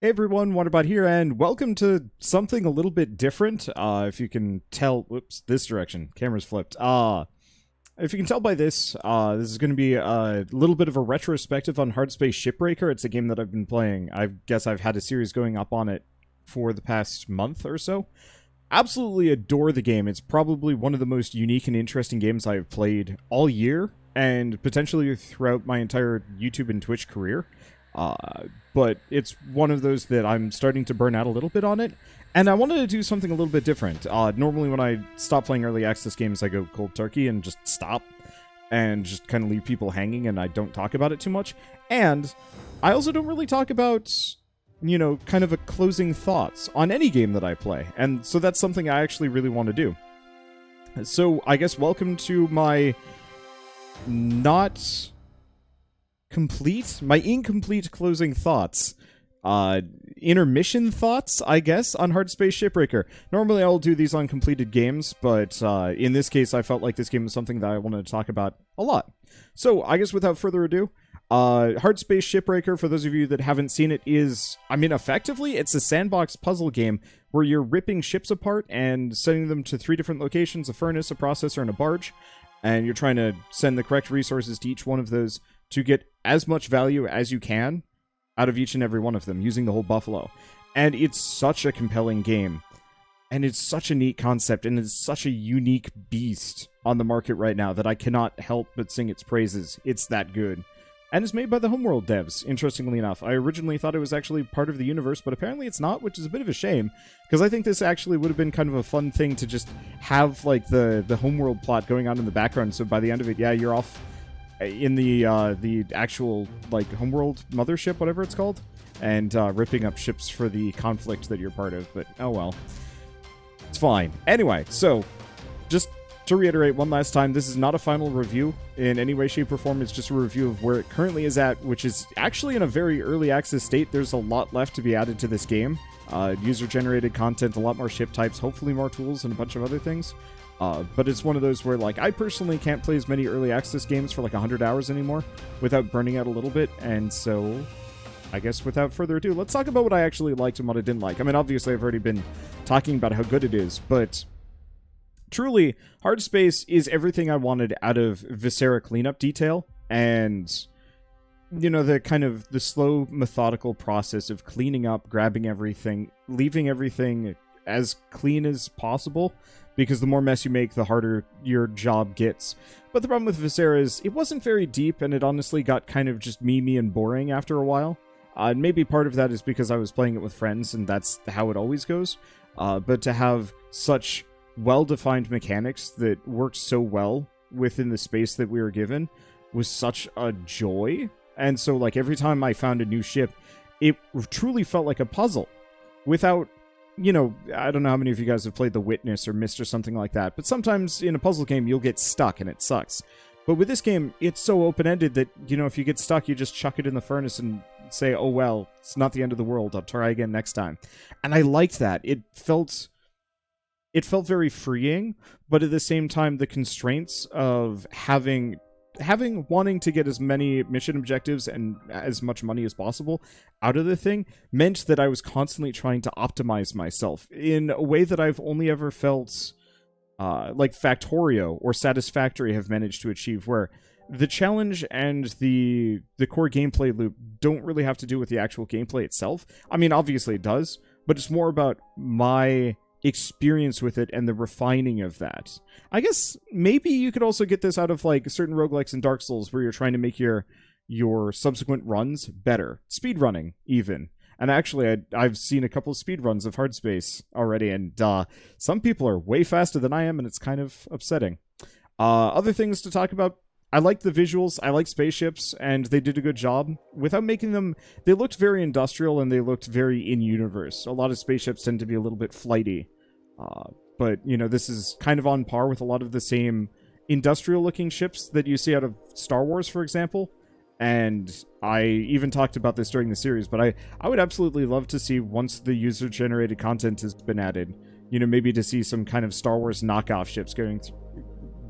Hey everyone, Wonderbot here, and welcome to something a little bit different. If you can tell, whoops, this direction, camera's flipped. If you can tell by this, this is going to be a little bit of a retrospective on Hardspace Shipbreaker. It's a game that I've been playing. I guess I've had a series going up on it for the past month or so. Absolutely adore the game. It's probably one of the most unique and interesting games I've played all year, and potentially throughout my entire YouTube and Twitch career. But it's one of those that I'm starting to burn out a little bit on it, and I wanted to do something a little bit different. Normally when I stop playing early access games, I go cold turkey and just stop, and just kind of leave people hanging, and I don't talk about it too much. And I also don't really talk about, you know, kind of a closing thoughts on any game that I play, and so that's something I actually really want to do. So I guess welcome to my my incomplete closing thoughts. Intermission thoughts, I guess, on Hardspace Shipbreaker. Normally I'll do these on completed games, but in this case I felt like this game was something that I wanted to talk about a lot. So I guess without further ado, Hardspace Shipbreaker, for those of you that haven't seen it, is, I mean, effectively it's a sandbox puzzle game where you're ripping ships apart and sending them to 3 different locations: a furnace, a processor, and a barge. And you're trying to send the correct resources to each one of those to get as much value as you can out of each and every one of them, using the whole buffalo. And it's such a compelling game. And it's such a neat concept, and it's such a unique beast on the market right now that I cannot help but sing its praises. It's that good. And it's made by the Homeworld devs, interestingly enough. I originally thought it was actually part of the universe, but apparently it's not, which is a bit of a shame, because I think this actually would have been kind of a fun thing to just have, like, the Homeworld plot going on in the background, so by the end of it, yeah, you're off in the actual, like, Homeworld mothership, whatever it's called, and ripping up ships for the conflict that you're part of, but oh well. It's fine. Anyway, so, just to reiterate one last time, this is not a final review in any way, shape, or form. It's just a review of where it currently is at, which is actually in a very early access state. There's a lot left to be added to this game. User-generated content, a lot more ship types, hopefully more tools, and a bunch of other things. But it's one of those where, like, I personally can't play as many early access games for like 100 hours anymore without burning out a little bit, and so I guess without further ado, let's talk about what I actually liked and what I didn't like. I mean, obviously I've already been talking about how good it is, but truly, Hardspace is everything I wanted out of Viscera cleanup detail, and, you know, the kind of the slow, methodical process of cleaning up, grabbing everything, leaving everything as clean as possible, because the more mess you make, the harder your job gets. But the problem with Viscera is it wasn't very deep, and it honestly got kind of just memey and boring after a while. And maybe part of that is because I was playing it with friends, and that's how it always goes. But to have such well-defined mechanics that worked so well within the space that we were given was such a joy. And so, like, every time I found a new ship, it truly felt like a puzzle without, you know, I don't know how many of you guys have played The Witness or Myst or something like that, but sometimes in a puzzle game you'll get stuck and it sucks. But with this game, it's so open-ended that, you know, if you get stuck, you just chuck it in the furnace and say, oh well, it's not the end of the world, I'll try again next time. And I liked that. It felt very freeing, but at the same time, the constraints of wanting to get as many mission objectives and as much money as possible out of the thing meant that I was constantly trying to optimize myself in a way that I've only ever felt like Factorio or Satisfactory have managed to achieve, where the challenge and the core gameplay loop don't really have to do with the actual gameplay itself. I mean, obviously it does, but it's more about my experience with it and the refining of that. I guess maybe you could also get this out of, like, certain roguelikes and Dark Souls, where you're trying to make your subsequent runs better. Speedrunning, even. And actually, I've seen a couple of speedruns of Hardspace already, and some people are way faster than I am, and it's kind of upsetting. Other things to talk about: I like the visuals, I like spaceships, and they did a good job without making them. They looked very industrial, and they looked very in-universe. A lot of spaceships tend to be a little bit flighty. But, you know, this is kind of on par with a lot of the same industrial-looking ships that you see out of Star Wars, for example. And I even talked about this during the series, but I would absolutely love to see, once the user-generated content has been added, you know, maybe to see some kind of Star Wars knockoff ships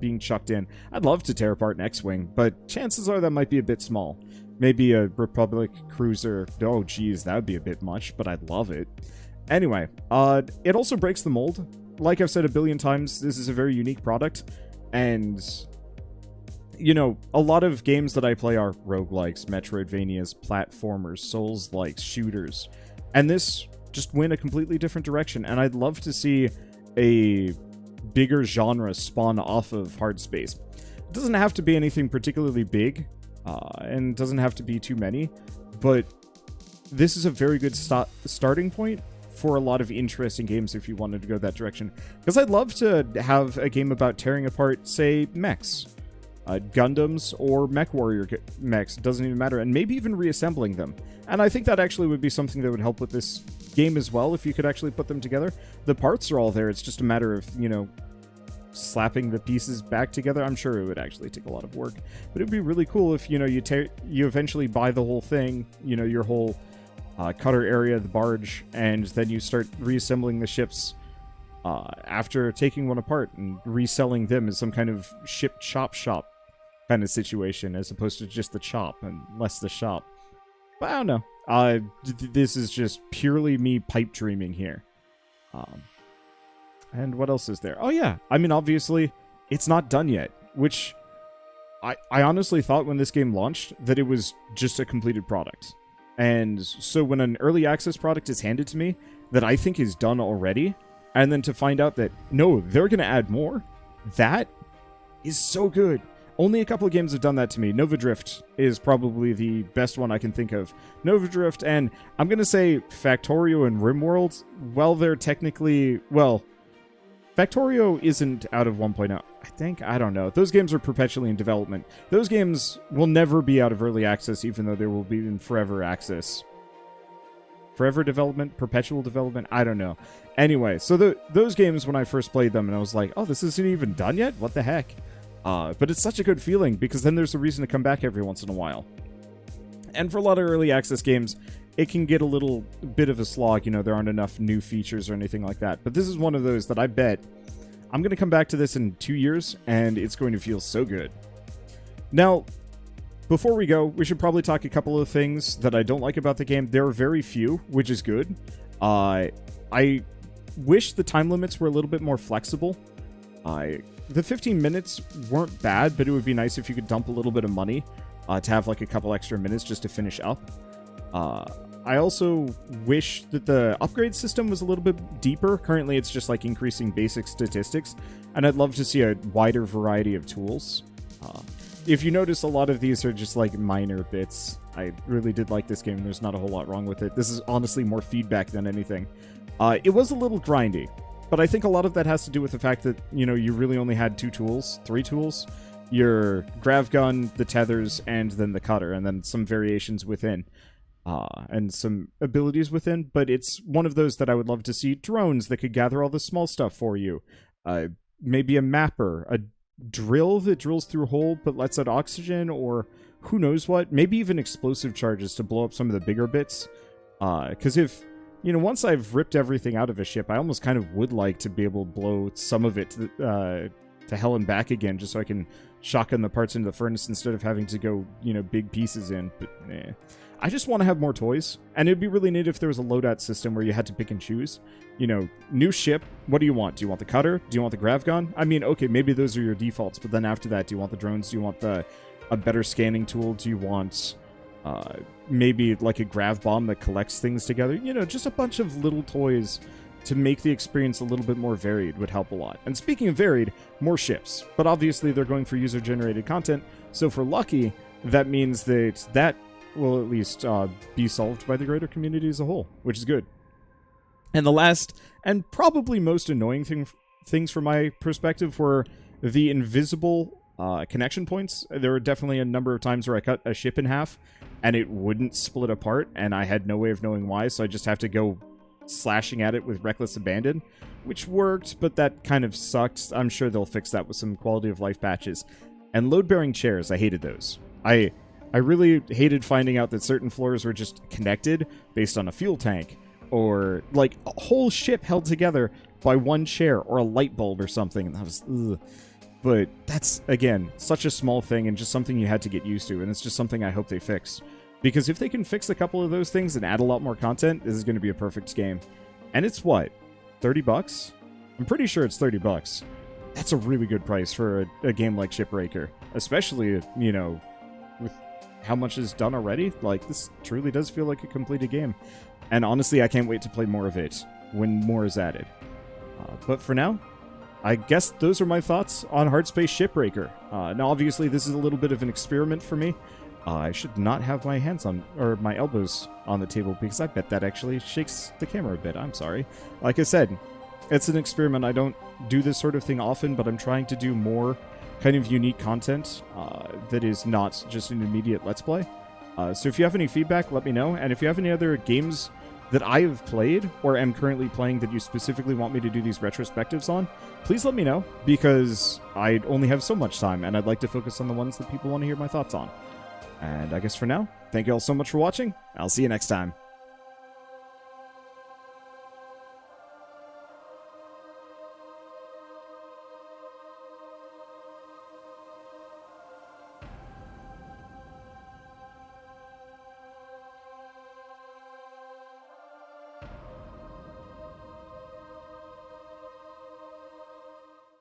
being chucked in. I'd love to tear apart an X-Wing, but chances are that might be a bit small. Maybe a Republic cruiser. Oh, geez, that would be a bit much, but I'd love it. Anyway, it also breaks the mold. Like I've said a billion times, this is a very unique product, and you know, a lot of games that I play are roguelikes, Metroidvanias, platformers, Souls-likes, shooters, and this just went a completely different direction, and I'd love to see a bigger genre spawn off of Hardspace. It doesn't have to be anything particularly big, and doesn't have to be too many, but this is a very good starting point for a lot of interesting games if you wanted to go that direction. Because I'd love to have a game about tearing apart, say, mechs, Gundams, or Mech Warrior mechs, doesn't even matter, and maybe even reassembling them. And I think that actually would be something that would help with this game as well, if you could actually put them together. The parts are all there, it's just a matter of, you know, slapping the pieces back together. I'm sure it would actually take a lot of work, but it would be really cool if, you know, you eventually buy the whole thing, you know, your whole cutter area, the barge, and then you start reassembling the ships after taking one apart and reselling them as some kind of ship chop shop kind of situation, as opposed to just the chop and less the shop. But I don't know. This is just purely me pipe dreaming here. And what else is there? Oh yeah, I mean, obviously, it's not done yet, which I honestly thought when this game launched that it was just a completed product. And so when an early access product is handed to me that I think is done already, and then to find out that, no, they're going to add more, that is so good. Only a couple of games have done that to me. Nova Drift is probably the best one I can think of. Nova Drift, and I'm going to say Factorio and RimWorld, well, they're technically, well, Factorio isn't out of 1.0. I think, I don't know. Those games are perpetually in development. Those games will never be out of early access, even though they will be in forever access. Forever development? Perpetual development? I don't know. Anyway, so those games, when I first played them, and I was like, oh, this isn't even done yet? What the heck? But it's such a good feeling, because then there's a reason to come back every once in a while. And for a lot of early access games, it can get a little bit of a slog. You know, there aren't enough new features or anything like that. But this is one of those that I bet I'm going to come back to this in 2 years, and it's going to feel so good. Now, before we go, we should probably talk a couple of things that I don't like about the game. There are very few, which is good. I wish the time limits were a little bit more flexible. The 15 minutes weren't bad, but it would be nice if you could dump a little bit of money to have like a couple extra minutes just to finish up. I also wish that the upgrade system was a little bit deeper. Currently, it's just like increasing basic statistics, and I'd love to see a wider variety of tools. If you notice, a lot of these are just like minor bits. I really did like this game. There's not a whole lot wrong with it. This is honestly more feedback than anything. It was a little grindy, but I think a lot of that has to do with the fact that, you know, you really only had three tools. Your grav gun, the tethers, and then the cutter, and then some variations within. And some abilities within, but it's one of those that I would love to see drones that could gather all the small stuff for you. Maybe a mapper, a drill that drills through a hole but lets out oxygen, or who knows what. Maybe even explosive charges to blow up some of the bigger bits. Because if, you know, once I've ripped everything out of a ship, I almost kind of would like to be able to blow some of it to hell and back again, just so I can shotgun the parts into the furnace instead of having to go, you know, big pieces in. But I just want to have more toys, and it'd be really neat if there was a loadout system where you had to pick and choose. You know, new ship, what do you want? Do you want the cutter? Do you want the grav gun? I mean, okay, maybe those are your defaults, but then after that, do you want the drones? Do you want a better scanning tool? Do you want maybe like a grav bomb that collects things together? You know, just a bunch of little toys to make the experience a little bit more varied would help a lot. And speaking of varied, more ships. But obviously they're going for user-generated content, so for Lucky, that means that will at least be solved by the greater community as a whole, which is good. And the last, and probably most annoying things from my perspective, were the invisible connection points. There were definitely a number of times where I cut a ship in half, and it wouldn't split apart, and I had no way of knowing why, so I just have to go slashing at it with reckless abandon, which worked, but that kind of sucked. I'm sure they'll fix that with some quality of life patches. And load-bearing chairs, I hated those. I really hated finding out that certain floors were just connected based on a fuel tank, or like a whole ship held together by one chair or a light bulb or something. And that was, ugh. But that's, again, such a small thing and just something you had to get used to, and it's just something I hope they fix. Because if they can fix a couple of those things and add a lot more content, this is going to be a perfect game. And it's what? $30? I'm pretty sure it's $30. That's a really good price for a game like Shipbreaker. Especially, you know, with how much is done already. Like, this truly does feel like a completed game. And honestly, I can't wait to play more of it when more is added. But for now, I guess those are my thoughts on Hardspace Shipbreaker. Now, obviously, this is a little bit of an experiment for me. I should not have my hands on, or my elbows on the table, because I bet that actually shakes the camera a bit. I'm sorry. Like I said, it's an experiment. I don't do this sort of thing often, but I'm trying to do more kind of unique content that is not just an immediate Let's Play. So if you have any feedback, let me know. And if you have any other games that I have played or am currently playing that you specifically want me to do these retrospectives on, please let me know, because I only have so much time, and I'd like to focus on the ones that people want to hear my thoughts on. And I guess for now, thank you all so much for watching. I'll see you next time.